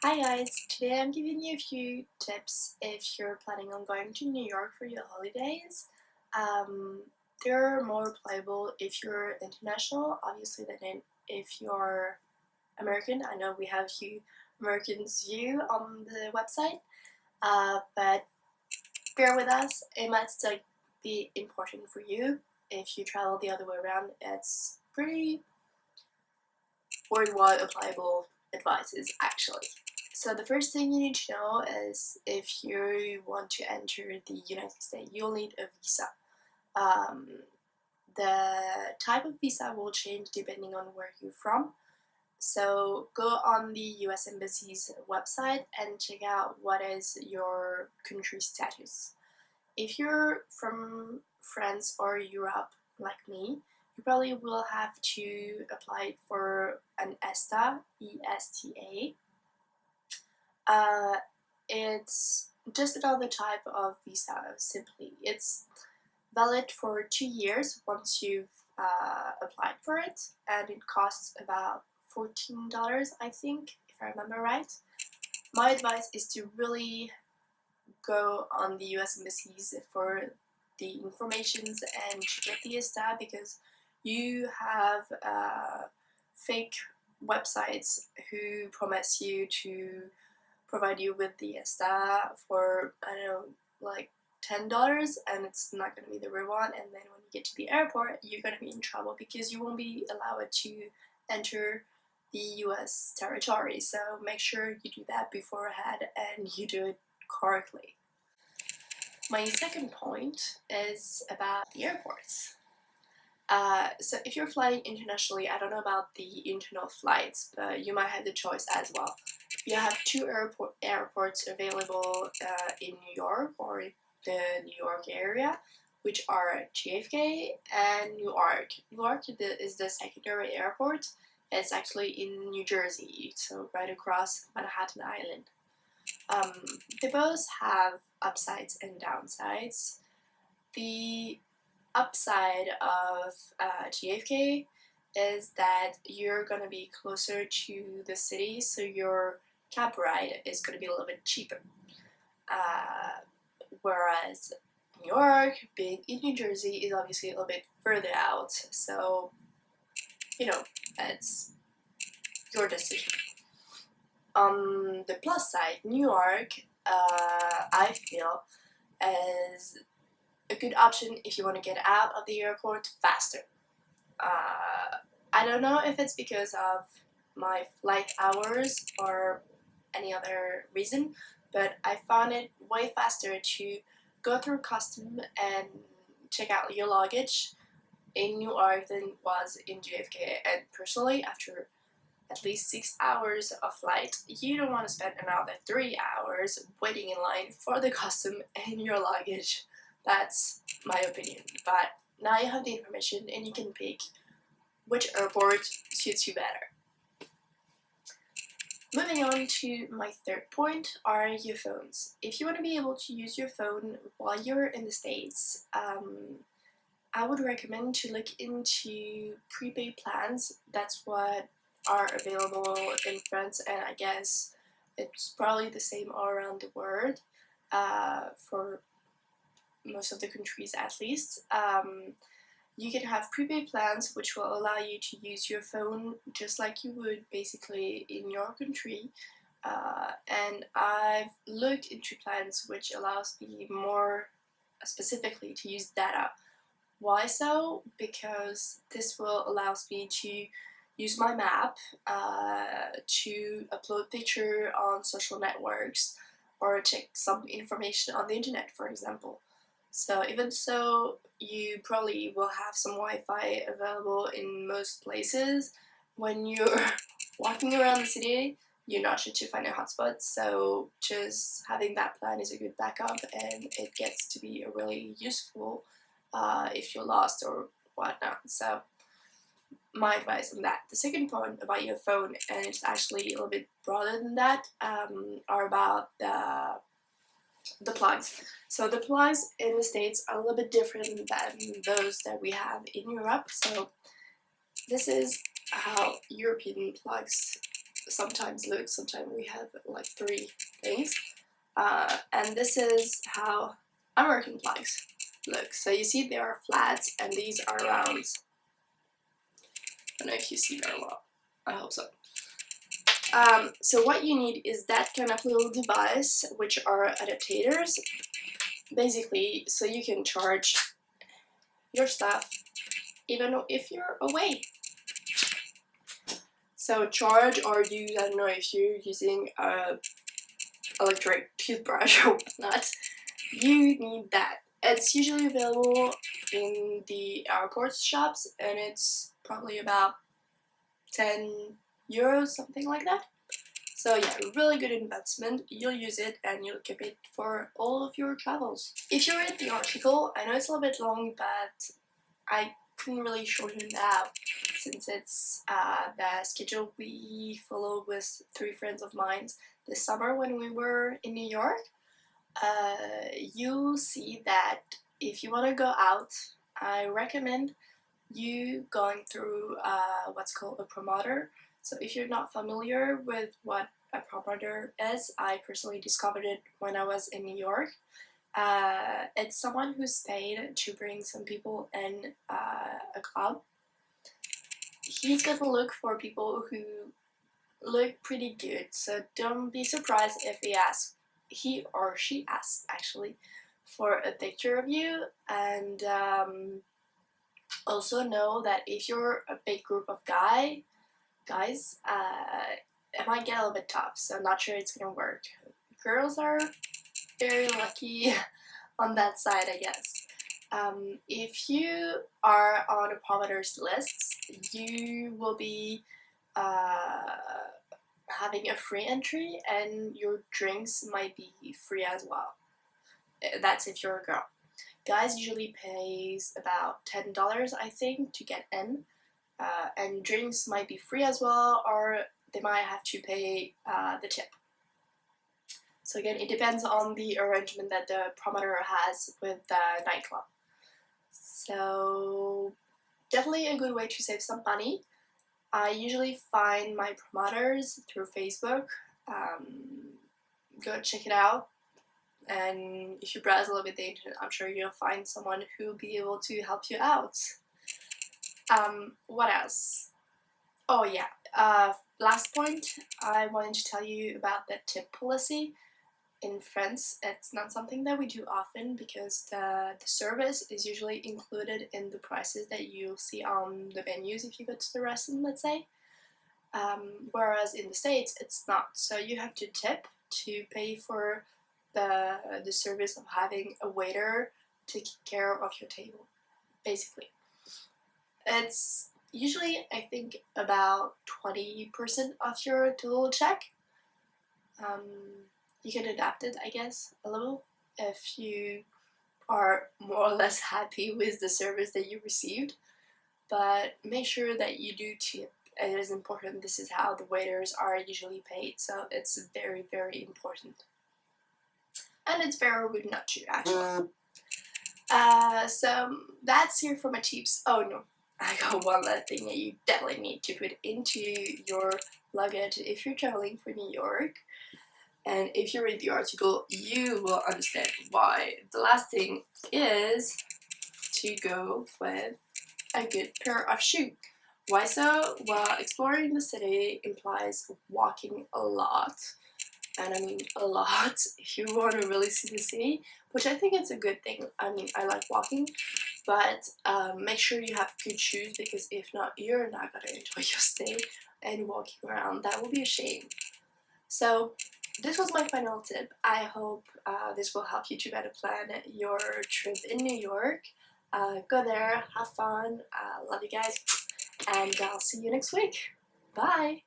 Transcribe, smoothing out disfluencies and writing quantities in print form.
Hi guys, today I'm giving you a few tips if you're planning on going to New York for your holidays. Um, they're more applicable if you're international, obviously, than if you're American. I know we have a few Americans view on the website, but bear with us, it might still be important for you. If you travel the other way around, it's pretty worldwide applicable advices actually. So the first thing you need to know is if you want to enter the United States, you'll need a visa. Um, the type of visa will change depending on where you're from. So go on the US Embassy's website and check out what is your country status. If you're from France or Europe, like me, you probably will have to apply for an ESTA, ESTA. Uh, it's just another type of visa, simply. It's valid for 2 years once you've applied for it, and it costs about $14, I think, if I remember right. My advice is to really go on the US embassies for the informations and to get the ESTA, because you have fake websites who promise you to provide you with the ESTA for, I don't know, like $10, and it's not going to be the real one. And then when you get to the airport, you're going to be in trouble because you won't be allowed to enter the US territory. So make sure you do that beforehand and you do it correctly. My second point is about the airports. So if you're flying internationally, I don't know about the internal flights, but you might have the choice as well. You have two airports available in New York or the New York area, which are JFK and Newark. Newark is the secondary airport. It's actually in New Jersey, so right across Manhattan Island. Um, they both have upsides and downsides. The upside of JFK is that you're gonna be closer to the city, so your cab ride is gonna be a little bit cheaper. Uh, Whereas New York, being in New Jersey, is obviously a little bit further out, so you know, it's your decision. On the plus side, New York, I feel, is a good option if you want to get out of the airport faster. Uh, I don't know if it's because of my flight hours or any other reason, but I found it way faster to go through custom and check out your luggage in Newark than it was in JFK. And personally, after at least 6 hours of flight, you don't want to spend another 3 hours waiting in line for the custom and your luggage. That's my opinion. But now you have the information and you can pick which airport suits you better. Moving on to my third point are your phones. If you want to be able to use your phone while you're in the States, I would recommend to look into prepaid plans. That's what are available in France, and I guess it's probably the same all around the world, for most of the countries at least. You can have prepaid plans which will allow you to use your phone just like you would basically in your country. And I've looked into plans which allows me more specifically to use data. Why so? Because this will allows me to use my map to upload picture on social networks or check some information on the internet, for example. So even so, you probably will have some Wi-Fi available in most places. When you're walking around the city, you're not sure to find a hotspot, so just having that plan is a good backup, and it gets to be a really useful if you're lost or whatnot. So my advice on that. The second point about your phone, and it's actually a little bit broader than that, are about the plugs. So the plugs in the States are a little bit different than those that we have in Europe. So this is how European plugs sometimes look, sometimes we have like 3 things. And this is how American flags look. So you see they are flats and these are rounds. I don't know if you see very well. I hope so. So what you need is that kind of little device, which are adapters, basically, so you can charge your stuff even if you're away. So charge or use, I don't know if you're using a electric toothbrush or whatnot, you need that. It's usually available in the airport shops and it's probably about 10 euros, something like that. So yeah, really good investment. You'll use it and you'll keep it for all of your travels. If you read the article, I know it's a little bit long, but I couldn't really shorten it out since it's the schedule we followed with 3 friends of mine this summer when we were in New York. You'll see that if you want to go out, I recommend you going through what's called a promoter. So if you're not familiar with what a promoter is, I personally discovered it when I was in New York. It's someone who's paid to bring some people in a club. He's gonna look for people who look pretty good, so don't be surprised if he or she asks actually for a picture of you. And also know that if you're a big group of guys, it might get a little bit tough, so I'm not sure it's gonna work. Girls are very lucky on that side, I guess. If you are on a promoter's list, you will be having a free entry and your drinks might be free as well. That's if you're a girl. Guys usually pays about $10, I think, to get in, and drinks might be free as well, or they might have to pay the tip. So again, it depends on the arrangement that the promoter has with the nightclub. So definitely a good way to save some money. I usually find my promoters through Facebook. Go check it out. And if you browse a little bit the internet, I'm sure you'll find someone who will be able to help you out. What else? Oh yeah, last point, I wanted to tell you about the tip policy. In France, it's not something that we do often because the service is usually included in the prices that you'll see on the menus if you go to the restaurant, let's say. Whereas in the States, it's not. So you have to tip to pay for the service of having a waiter taking care of your table, basically. It's usually, I think, about 20% of your total check. You can adapt it, I guess, a little if you are more or less happy with the service that you received. But make sure that you do tip. It is important. This is how the waiters are usually paid, so it's very, very important. And it's very rude not to, actually. So that's here for my tips. Oh no, I got one last thing that you definitely need to put into your luggage if you're traveling for New York. And if you read the article, you will understand why. The last thing is to go with a good pair of shoes. Why so? Well, exploring the city implies walking a lot. And I mean a lot if you want to really see the city, which I think it's a good thing. I mean, I like walking, but make sure you have good shoes because if not, you're not going to enjoy your stay and walking around. That will be a shame. So this was my final tip. I hope this will help you to better plan your trip in New York. Go there, have fun, love you guys, and I'll see you next week. Bye!